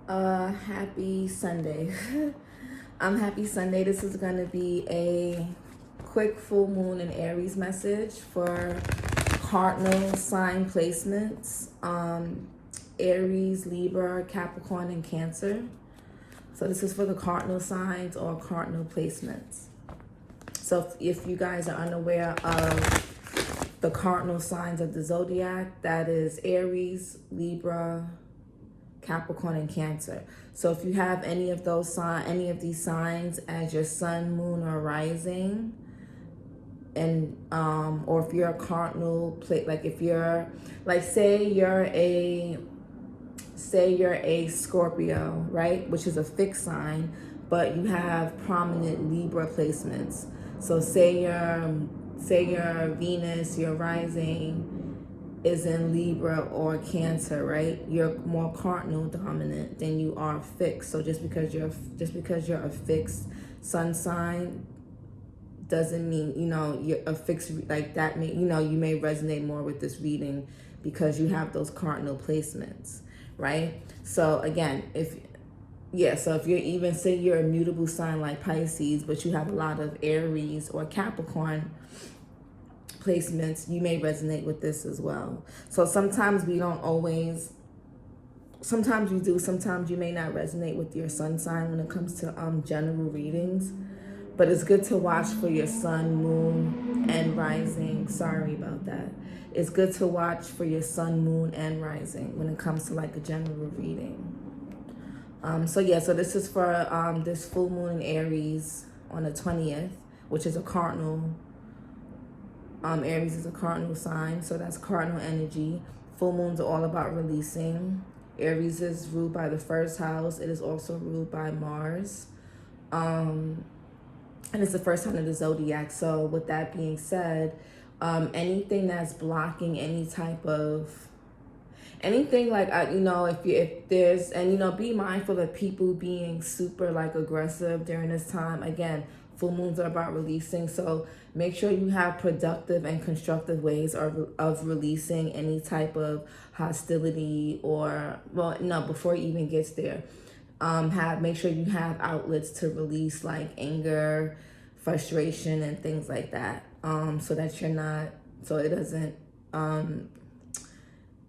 Happy Sunday. Happy Sunday. This is going to be a quick full moon and Aries message for cardinal sign placements. Aries, Libra, Capricorn, and Cancer. So this is for the cardinal signs or cardinal placements. So if you guys are unaware of the cardinal signs of the zodiac, that is Aries, Libra, Capricorn, and Cancer. So if you have any of these signs as your sun, moon, or rising, and or if you're a cardinal plate, like if you're like say you're a Scorpio, right, which is a fixed sign, but you have prominent Libra placements. So say your Venus, your rising is in Libra or Cancer, right? You're more cardinal dominant than you are fixed. So just because you're a fixed sun sign doesn't mean you're a fixed like that. You may resonate more with this reading because you have those cardinal placements, right? So again, if you're even say you're a mutable sign like Pisces, but you have a lot of Aries or Capricorn placements, you may resonate with this as well. So sometimes we don't always, sometimes you do, sometimes you may not resonate with your sun sign when it comes to general readings, but it's good to watch for your sun, moon, and rising. Sorry about that. It's good to watch for your sun, moon, and rising when it comes to like a general reading. So this is for this full moon in Aries on the 20th, which is a cardinal. Aries is a cardinal sign, so that's cardinal energy. Full moons are all about releasing. Aries is ruled by the first house. It is also ruled by Mars. And it's the first sign of the zodiac. So with that being said, anything that's blocking any type of anything like if there's, and be mindful of people being super like aggressive during this time. Again, full moons are about releasing, so make sure you have productive and constructive ways of releasing any type of hostility, or before it even gets there. Make sure you have outlets to release like anger, frustration, and things like that, so that you're not, so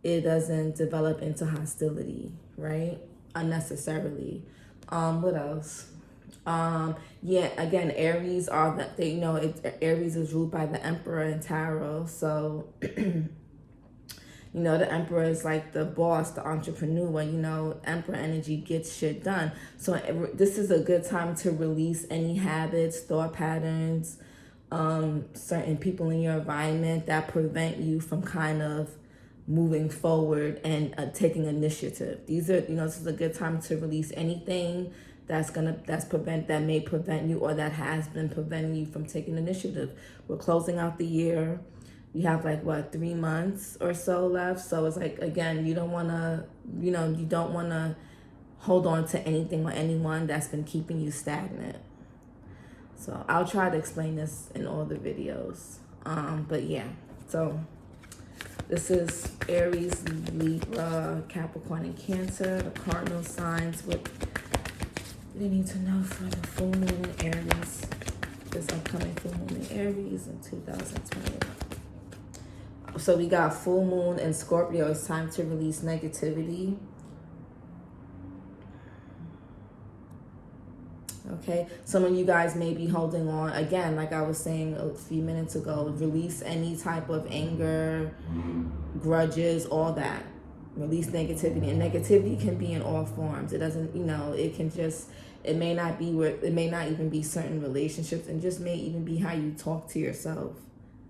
it doesn't develop into hostility, right? Unnecessarily. What else? Again, Aries Aries is ruled by the Emperor in tarot. So, the Emperor is like the boss, the entrepreneur. Emperor energy gets shit done. So this is a good time to release any habits, thought patterns, certain people in your environment that prevent you from kind of moving forward and taking initiative. This is a good time to release anything that may prevent you, or that has been preventing you from taking initiative. We're closing out the year. We have 3 months or so left. So it's like, again, you don't want to hold on to anything or anyone that's been keeping you stagnant. So I'll try to explain this in all the videos. So this is Aries, Libra, Capricorn, and Cancer, the cardinal signs. What they need to know for the full moon in Aries, this upcoming full moon in Aries in 2020. So we got full moon in Scorpio. It's time to release negativity. Okay, some of you guys may be holding on. Again, like I was saying a few minutes ago, release any type of anger, grudges, all that. Release negativity. And negativity can be in all forms. It doesn't, it may not even be certain relationships, and just may even be how you talk to yourself.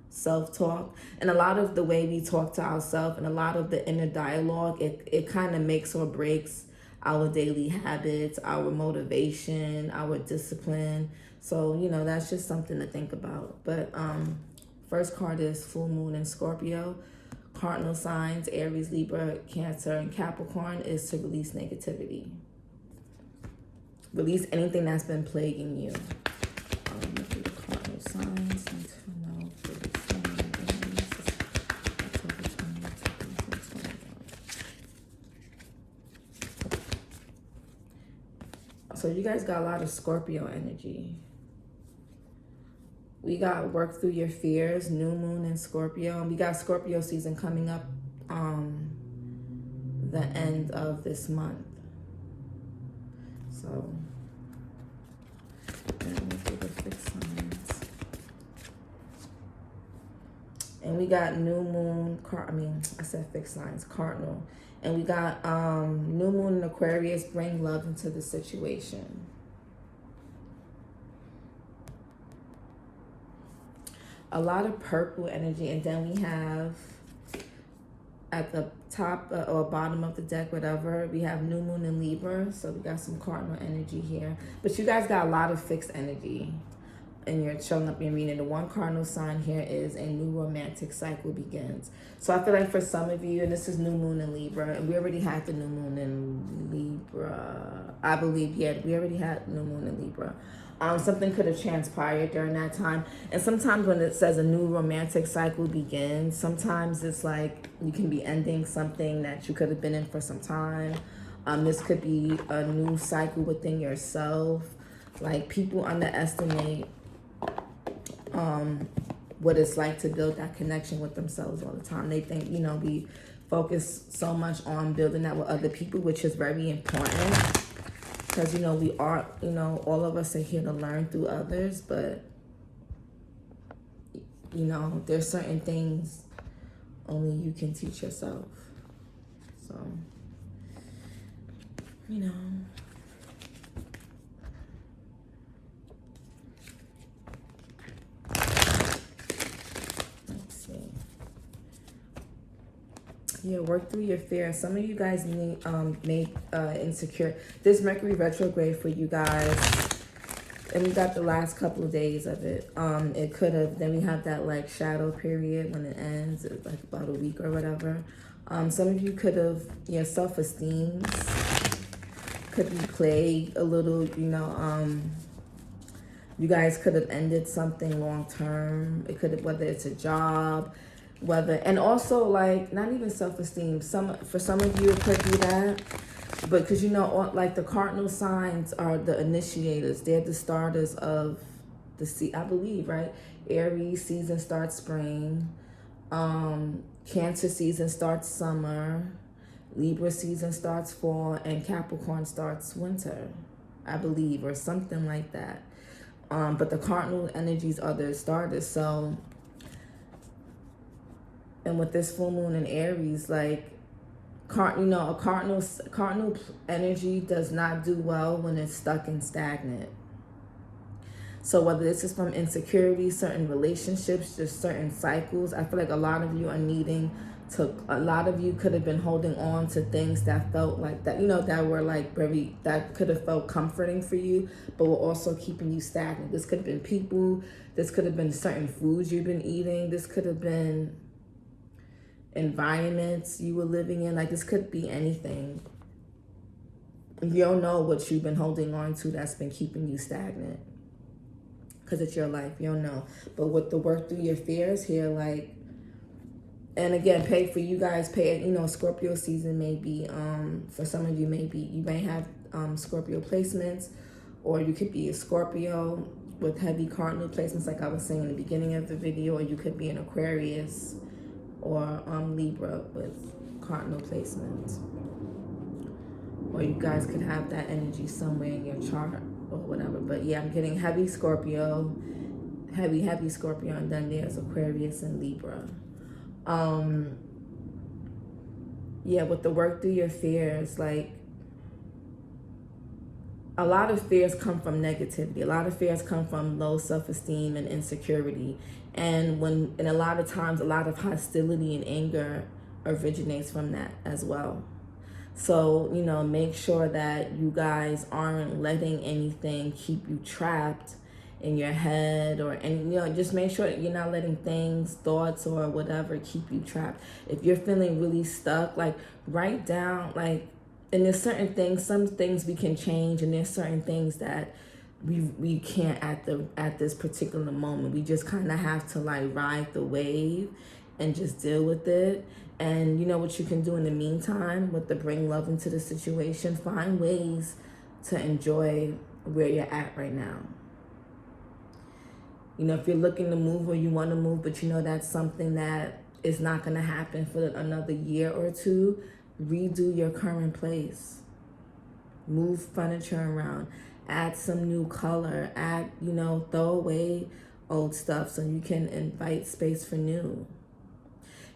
Self-talk. And a lot of the way we talk to ourselves, and a lot of the inner dialogue, it kind of makes or breaks our daily habits, our motivation, our discipline. So, that's just something to think about. But first card is full moon in Scorpio. Cardinal signs, Aries, Libra, Cancer, and Capricorn, is to release negativity. Release anything that's been plaguing you. Look at the cardinal signs. So you guys got a lot of Scorpio energy. We got work through your fears, new moon in Scorpio. And we got Scorpio season coming up the end of this month. So, let me do the fixed signs. And we got new moon, I said fixed signs, Cardinal. And we got new moon in Aquarius, bring love into the situation. A lot of purple energy, and then we have at the top or bottom of the deck, whatever, we have new moon in Libra, so we got some cardinal energy here. But you guys got a lot of fixed energy, and you're showing up in your reading. The one cardinal sign here is a new romantic cycle begins. So I feel like for some of you, and this is new moon in Libra, and we already had the new moon in Libra, I believe. Yeah, we already had new moon in Libra. Something could have transpired during that time. And sometimes when it says a new romantic cycle begins, sometimes it's like you can be ending something that you could have been in for some time. This could be a new cycle within yourself. Like, people underestimate what it's like to build that connection with themselves all the time. They think, we focus so much on building that with other people, which is very important. Because, we are, all of us are here to learn through others, but, there's certain things only you can teach yourself. So, let's see. Yeah, work through your fear. Some of you guys need insecure. This Mercury retrograde for you guys, and we got the last couple of days of it. It could have. Then we have that like shadow period when it ends. It's like about a week or whatever. Some of you could have, your self-esteem could be plagued a little. You guys could have ended something long term. It could have, whether it's a job. And also, like, not even self-esteem. For some of you, it could be that. But because, like, the cardinal signs are the initiators. They're the starters of I believe, right? Aries season starts spring. Cancer season starts summer. Libra season starts fall. And Capricorn starts winter, I believe, or something like that. But the cardinal energies are the starters. So, and with this full moon in Aries, like, a cardinal energy does not do well when it's stuck and stagnant. So whether this is from insecurity, certain relationships, just certain cycles, I feel like a lot of you are a lot of you could have been holding on to things that felt like that, that were like that could have felt comforting for you, but were also keeping you stagnant. This could have been people. This could have been certain foods you've been eating. This could have been environments you were living in. Like, this could be anything. You don't know what you've been holding on to that's been keeping you stagnant, because it's your life. You don't know. But with the work through your fears here, like, and again, Scorpio season may be, for some of you, you may have Scorpio placements, or you could be a Scorpio with heavy cardinal placements, like I was saying in the beginning of the video, or you could be an Aquarius or Libra with cardinal placements. Or you guys could have that energy somewhere in your chart or whatever. But yeah, I'm getting heavy Scorpio, heavy Scorpio, and then there's Aquarius and Libra. Yeah, with the work through your fears, like, a lot of fears come from negativity. A lot of fears come from low self-esteem and insecurity. And a lot of times, a lot of hostility and anger originates from that as well. So, make sure that you guys aren't letting anything keep you trapped in your head, just make sure that you're not letting things, thoughts, or whatever keep you trapped. If you're feeling really stuck, like, write down, like, and there's certain things, some things we can change, and there's certain things that we can't at this particular moment. We just kind of have to, like, ride the wave and just deal with it. And what you can do in the meantime with the bring love into the situation, find ways to enjoy where you're at right now. You know, if you're looking to move or you want to move, but you know that's something that is not going to happen for another year or two, redo your current place. Move furniture around. Add some new color. Add, you know, throw away old stuff so you can invite space for new.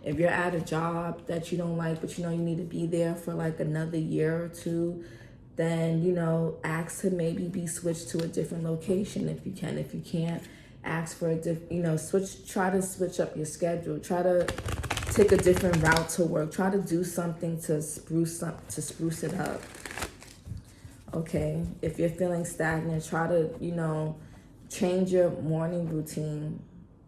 If you're at a job that you don't like, but you know you need to be there for like another year or two, then, you know, ask to maybe be switched to a different location if you can. If you can't, ask for a different, you know, try to switch up your schedule. Try to take a different route to work. Try to do something to spruce it up. Okay, if you're feeling stagnant, try to, you know, change your morning routine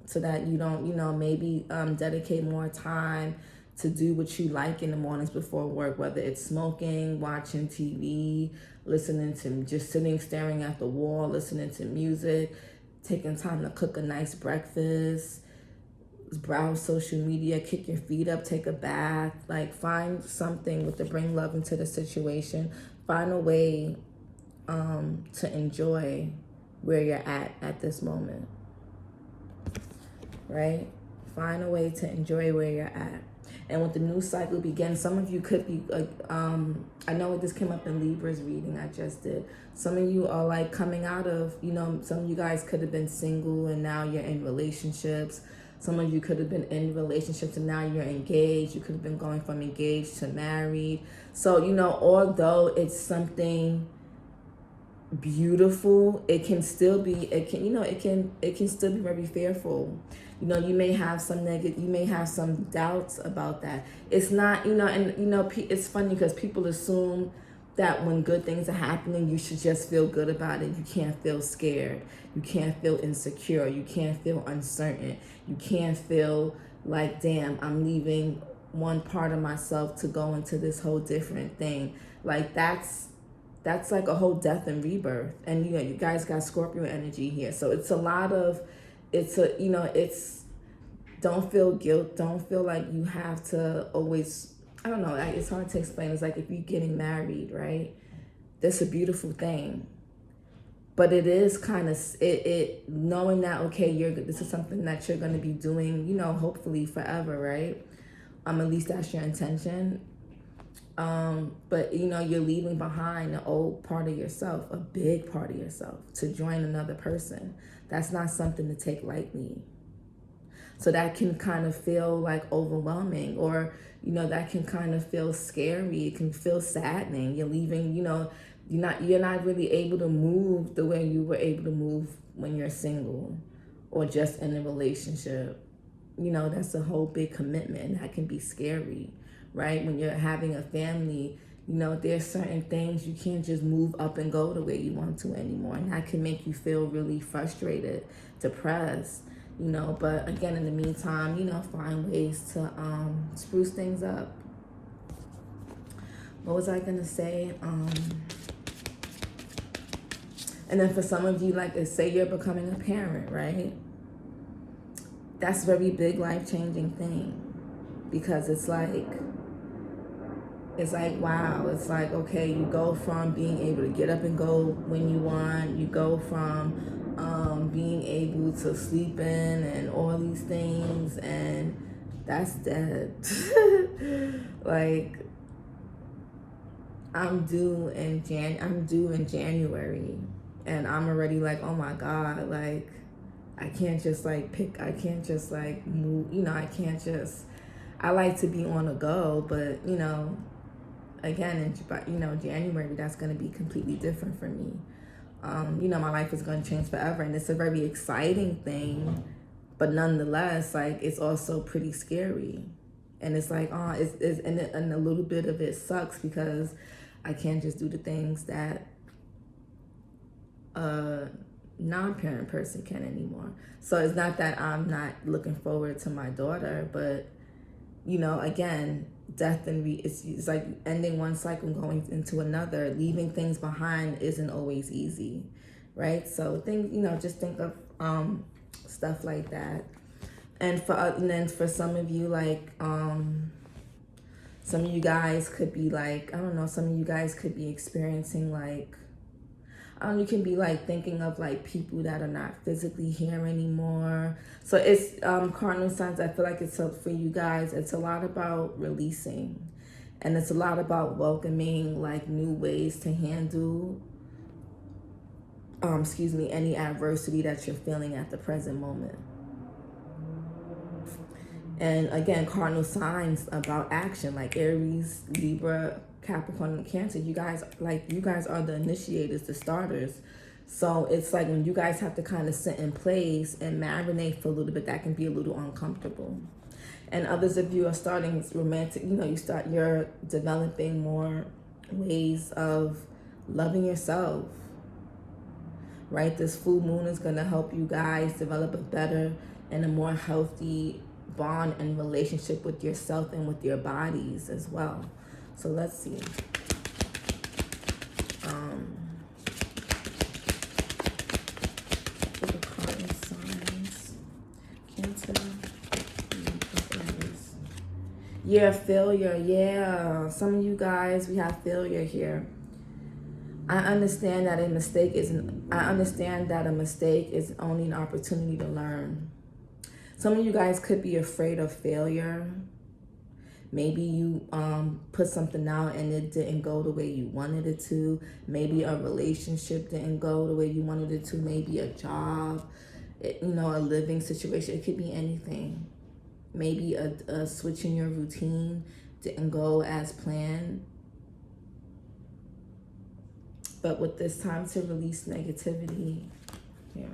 so that you don't, you know, maybe dedicate more time to do what you like in the mornings before work, whether it's smoking, watching TV, listening to, just sitting, staring at the wall, listening to music, taking time to cook a nice breakfast, browse social media, kick your feet up, take a bath, like find something to bring love into the situation. Find a way to enjoy where you're at this moment, right? Find a way to enjoy where you're at. And when the new cycle begins, some of you could be like, I know this came up in Libra's reading I just did. Some of you are like coming out of, you know, some of you guys could have been single and now you're in relationships. Some of you could have been in relationships and now you're engaged. You could have been going from engaged to married. So, you know, although it's something beautiful, it can still be, it can still be very fearful. You know, you may have some doubts about that. It's not, you know, and you know, it's funny because people assume that when good things are happening, you should just feel good about it. You can't feel scared. You can't feel insecure. You can't feel uncertain. You can't feel like, damn, I'm leaving one part of myself to go into this whole different thing. Like that's like a whole death and rebirth. And, you know, you guys got Scorpio energy here. So it's a lot of, don't feel guilt. Don't feel like you have to always, I don't know, it's hard to explain. It's like if you're getting married, right? That's a beautiful thing. But it is kind of, knowing that, okay, this is something that you're going to be doing, you know, hopefully forever, right? At least that's your intention. But you know, you're leaving behind an old part of yourself, a big part of yourself, to join another person. That's not something to take lightly. So that can kind of feel like overwhelming, or, you know, that can kind of feel scary. It can feel saddening. You're leaving, you know, you're not really able to move the way you were able to move when you're single or just in a relationship. You know, that's a whole big commitment. That can be scary, right? When you're having a family, you know, there's certain things you can't just move up and go the way you want to anymore. And that can make you feel really frustrated, depressed, you know. But again, in the meantime, you know, find ways to spruce things up. What was I gonna say? And then for some of you, like, say you're becoming a parent, right? That's a very big life-changing thing, because it's like, wow, it's like, okay, you go from being able to get up and go when you want, you go from being able to sleep in and all these things, and that's dead. Like, I'm due in January, and I'm already like, oh my God, like, I can't just move, you know, I like to be on a go, but, you know, again, in January, that's going to be completely different for me. You know, my life is going to change forever, and it's a very exciting thing, but nonetheless, like, it's also pretty scary. And it's like, and a little bit of it sucks because I can't just do the things that a non-parent person can anymore. So it's not that I'm not looking forward to my daughter, but, you know, again, death and it's like ending one cycle and going into another. Leaving things behind isn't always easy, right? So just think of stuff like that. And then for some of you, like, some of you guys could be like, I don't know, some of you guys could be experiencing like You can be like thinking of like people that are not physically here anymore. So it's cardinal signs. I feel like it's for you guys. It's a lot about releasing, and it's a lot about welcoming like new ways to handle any adversity that you're feeling at the present moment. And again, cardinal signs about action, like Aries, Libra, Capricorn, and Cancer. You guys are the initiators, the starters. So it's like when you guys have to kind of sit in place and marinate for a little bit, that can be a little uncomfortable. And others of you are starting romantic, you're developing more ways of loving yourself, right? This full moon is going to help you guys develop a better and a more healthy bond and relationship with yourself and with your bodies as well. So let's see. The cardinal signs. Cancer. Yeah, failure. Yeah, some of you guys, we have failure here. I understand that a mistake is only an opportunity to learn. Some of you guys could be afraid of failure. Maybe you put something out and it didn't go the way you wanted it to. Maybe a relationship didn't go the way you wanted it to. Maybe a job, a living situation. It could be anything. Maybe a switch in your routine didn't go as planned. But with this time to release negativity here.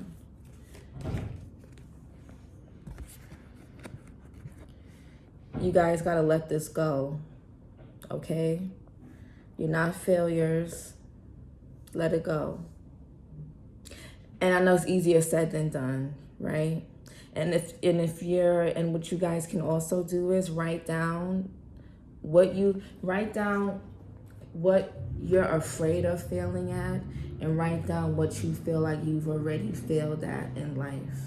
You guys got to let this go, okay? You're not failures. Let it go. And I know it's easier said than done, right? And what you guys can also do is write down what you're afraid of failing at, and write down what you feel like you've already failed at in life.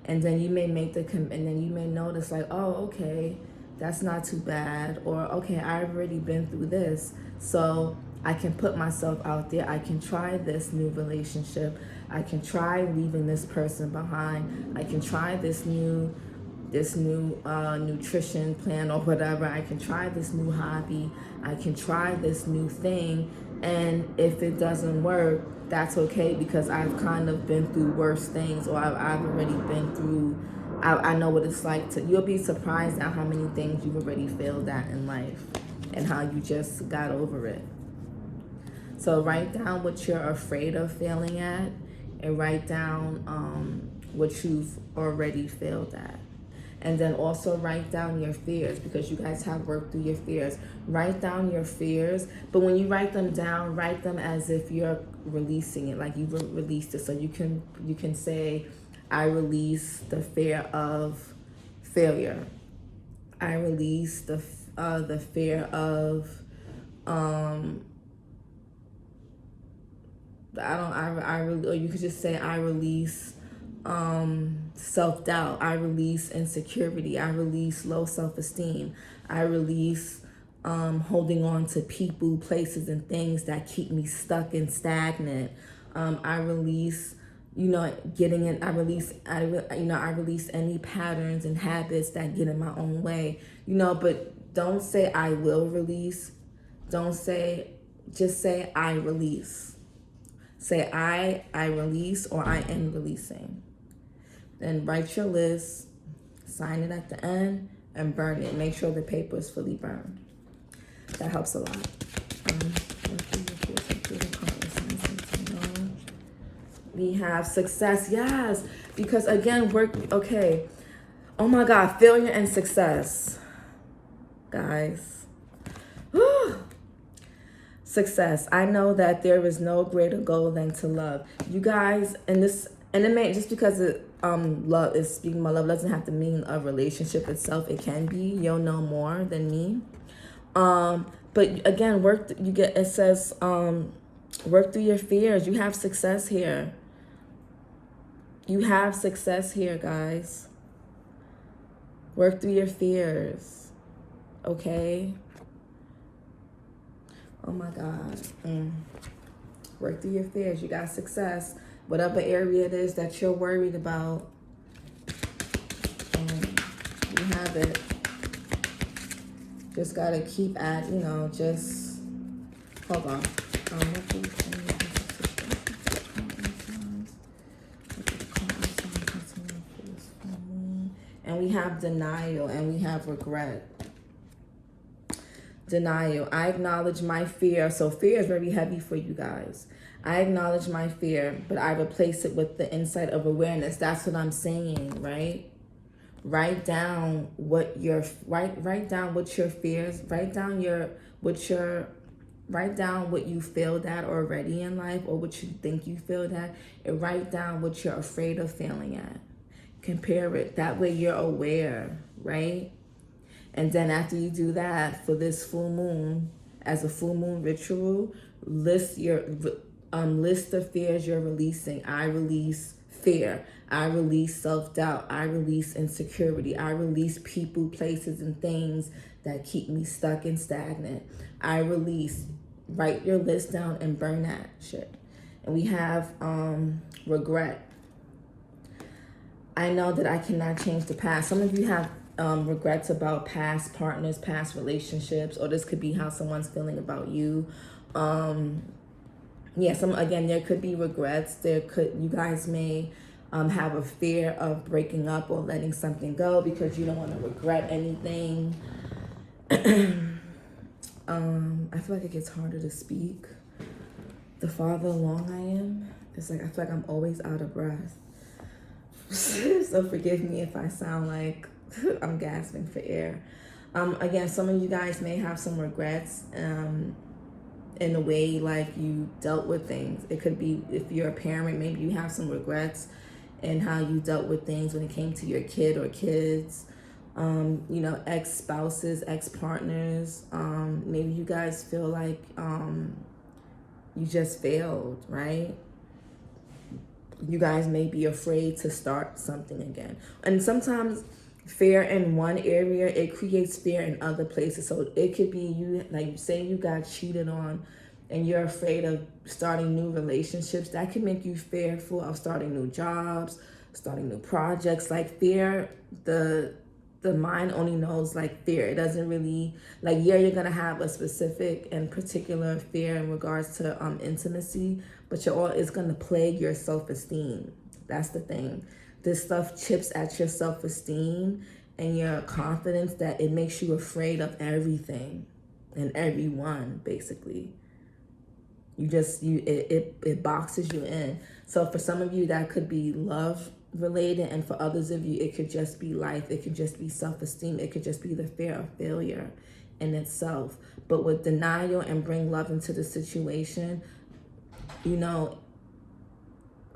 And then you may notice like, oh, okay, that's not too bad. Or, okay, I've already been through this, so I can put myself out there. I can try this new relationship. I can try leaving this person behind. I can try this new nutrition plan or whatever. I can try this new hobby. I can try this new thing. And if it doesn't work, that's okay, because I've kind of been through worse things, or I've already been through, I know what it's like you'll be surprised at how many things you've already failed at in life and how you just got over it. So write down what you're afraid of failing at, and write down what you've already failed at. And then also write down your fears, because you guys have worked through your fears. Write down your fears, but when you write them down, write them as if you're releasing it, like you've released it. So you can say, I release the fear of failure. I release the fear of or you could just say, I release self-doubt. I release insecurity. I release low self-esteem. I release holding on to people, places, and things that keep me stuck and stagnant. I release I release any patterns and habits that get in my own way. But don't say I will release. Just say I release. Say I release, or I am releasing. Then write your list, sign it at the end, and burn it. Make sure the paper is fully burned. That helps a lot. We have success, yes, because again, okay. Oh my God, failure and success, guys. Success. I know that there is no greater goal than to love. You guys, and it may, just because love is speaking about love doesn't have to mean a relationship itself. It can be. You'll know more than me. But again, work through your fears. You have success here. You have success here, guys. Work through your fears. Okay? Oh my God. Work through your fears. You got success. Whatever area it is that you're worried about, you have it. Just gotta keep at, just hold on. And we have denial and we have regret. Denial. I acknowledge my fear. So fear is very heavy for you guys. I acknowledge my fear, but I replace it with the insight of awareness. That's what I'm saying, right? Write down what your write down what your fears. Write down what you failed at already in life, or what you think you failed at, and write down what you're afraid of failing at. Compare it. That way you're aware, right? And then after you do that, for this full moon, as a full moon ritual, list the fears you're releasing. I release fear. I release self-doubt. I release insecurity. I release people, places, and things that keep me stuck and stagnant. I release. Write your list down and burn that shit. And we have regret. I know that I cannot change the past. Some of you have regrets about past partners, past relationships, or this could be how someone's feeling about you. There could be regrets. You guys may have a fear of breaking up or letting something go because you don't want to regret anything. I feel like it gets harder to speak. The farther along I am, it's like I feel like I'm always out of breath. So forgive me if I sound like I'm gasping for air. Again, some of you guys may have some regrets in the way like you dealt with things. It could be if you're a parent, maybe you have some regrets in how you dealt with things when it came to your kid or kids. Ex-spouses, ex-partners. Maybe you guys feel like you just failed, right? You guys may be afraid to start something again. And sometimes fear in one area, it creates fear in other places. So it could be you, like say you got cheated on and you're afraid of starting new relationships. That can make you fearful of starting new jobs, starting new projects. Like fear, the mind only knows like fear. It doesn't really, you're gonna have a specific and particular fear in regards to intimacy, but it's gonna plague your self-esteem. That's the thing. This stuff chips at your self-esteem and your confidence, that it makes you afraid of everything and everyone, basically. It boxes you in. So for some of you, that could be love related, and for others of you, it could just be life. It could just be self-esteem. It could just be the fear of failure in itself. But with denial and bring love into the situation,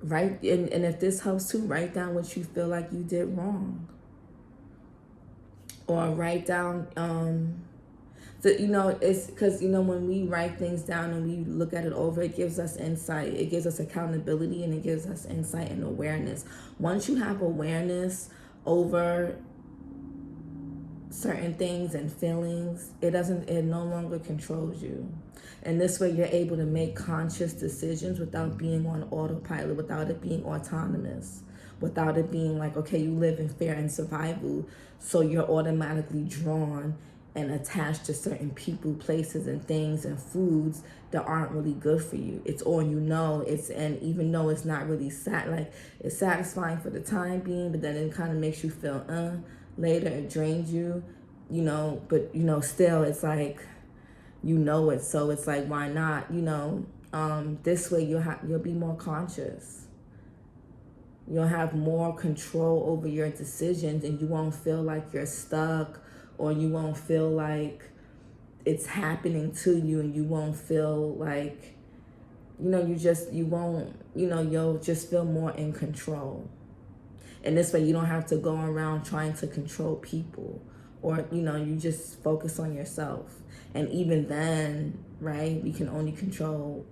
right? And if this helps too, write down what you feel like you did wrong, or write down it's because when we write things down and we look at it over, it gives us insight, it gives us accountability, and it gives us insight and awareness. Once you have awareness over certain things and feelings, it no longer controls you. And this way you're able to make conscious decisions without being on autopilot, without it being autonomous, without it being like, okay, you live in fear and survival, so you're automatically drawn and attached to certain people, places, and things and foods that aren't really good for you. It's all and even though it's not really it's satisfying for the time being, but then it kind of makes you feel later, it drains you, but still it's like it, so it's like, why not? This way you'll be more conscious. You'll have more control over your decisions, and you won't feel like you're stuck, or you won't feel like it's happening to you, and you won't feel like, you'll just feel more in control. And this way you don't have to go around trying to control people, or, you just focus on yourself. And even then, right, we can only control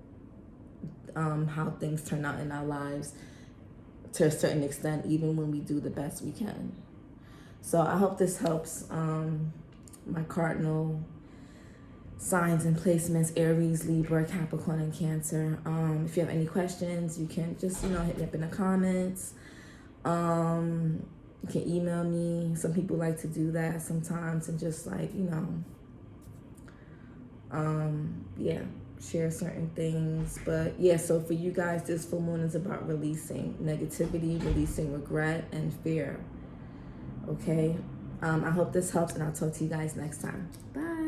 how things turn out in our lives to a certain extent, even when we do the best we can. So I hope this helps, my Cardinal signs and placements: Aries, Libra, Capricorn, and Cancer. If you have any questions, you can just, hit me up in the comments. You can email me. Some people like to do that sometimes and just yeah, share certain things. But yeah, so for you guys, this full moon is about releasing negativity, releasing regret and fear. Okay. I hope this helps, and I'll talk to you guys next time. Bye.